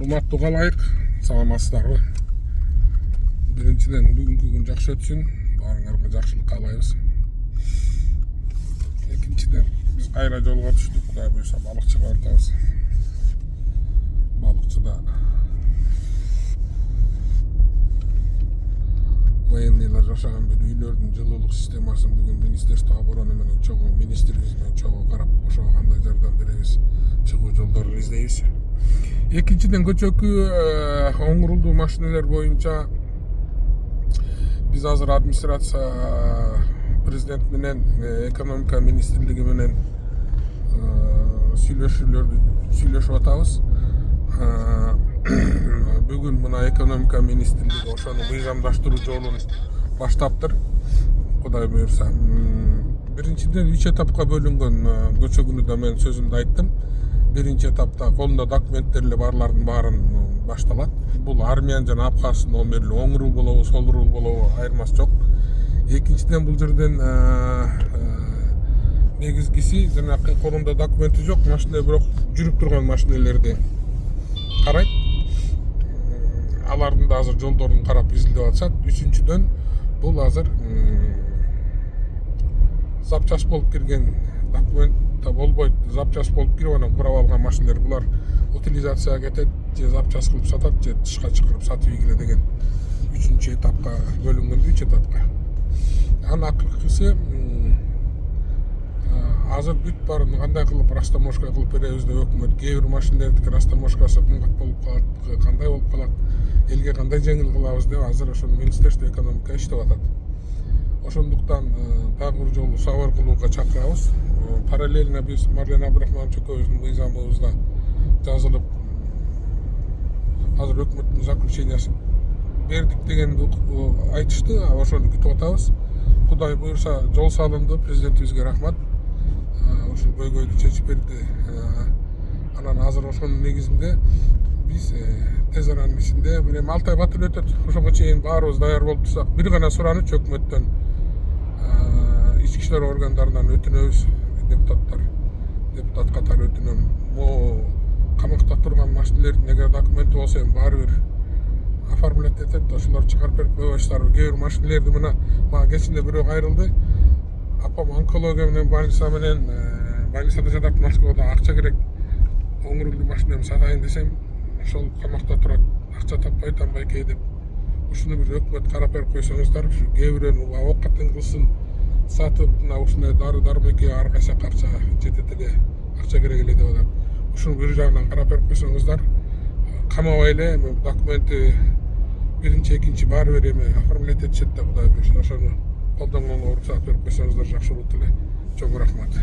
Урматтуу каалайык, саламатсыздарбы? Биринчиден бүгүнкү күн жакшы өтсүн, баарыңарга жакшылык каалайбыз. Экинчиден биз кайра жолго түштүк, Кудай буюрса балыкчыга ортобуз. Балыкчыда военныйлар жашаган бир үйлөрдүн жылуулук системасын бүгүн Министерство обороны менен чогуу министрибиз менен чогуу карап, ошого кандай жардам беребиз, чыгуу жолдорун издейбиз. Экинчиден көчөкү оңурулдуу машинелер боюнча биз азыр администрация президент менен экономика министрлиги менен сүйлөшүп атабыз. Бүгүн мына экономика министрлиги ошону мыйзамдаштыруу жолун баштаптыр. Кудай буюрса. Биринчиден 3 этапка бөлүнгөн көчөгүнү мен сөзүмдү айттым. Биринчи этапта колунда документтери барлардын баарын башталат. Бул армиянын жана Абхаз номерлүү оң рул болобу, сол рул болобу айырмасы жок. Экинчиден бул жерден негизгиси жанагы колунда документи жок машина, бирок жүрүп турган машинелерди карайт. Алардын да азыр жолдорун карап изилдеп атышат. Үчүнчүдөн бул азыр запчас болуп кирген документ болбойт, запчас болуп кирип анан курап алган машинелер булар утилизацияга кетет, же запчас кылып сатат, же тышка чыгарып сатып ийгиле деген 3-чү этапка бөлүнгөн, 3 этапка. Анан акыркысы азыр бүт баарын кандай кылып растаможка кылып беребиз деп өкмөт кээ бир машинелердики растаможкасы кымбат болуп калат, кандай болуп калат, элге кандай жеңил кылабыз деп азыр ошону Министерство экономика иштеп атат. Ошондуктан дагы бир жолу сабыр кылууга чакырабыз. Параллельно биз Марлен Абдрахманович экөөбүздүн мыйзамыбызда жазылып азыр өкмөттүн заключениясын бердик дегенди айтышты. Ошону күтүп атабыз. Кудай буюрса жол салынды, президентибизге рахмат. Ушул көйгөйдү чечип берди. Анан азыр ошонун негизинде биз тез аранын ичинде бир 6 ай батыр өтөт. Ошого чейин баарыбыз даяр болуп турсак, бир гана сураныч өкмөттөн, ички иштер органдарынан өтүнөбүз. Депутат катары өтүнөм. Могу камакта турган машинелердин эгер документи болсо эми баары бир оформлять этет, ошолор чыгарып берип койбойсуздарбы? Кээ бир машинелерди мына мага кечинде бирөө кайрылды. Апам онкология менен больницада жатат, Москвада акча керек. Оң рулдуу машинемди сатайын десем, ошол камакта турат, акча таппайт анбайкей деп. Ушуну бир өкмөт карап берип койсоңуздар, ушу кээ бирөөнү оокаттын кылсын сатып, мына ушундай дары-дармекке ар кайсы акча жетет эле, акча керек эле деп атат. Ушуну бир жагынан карап берип койсоңуздар, камабай эле документи биринчи, экинчи баары бир эме оформлять этишет да, Кудай буюрса ошону колдонгонго уруксаат берип койсоңуздар жакшы болот эле. Чоң рахмат.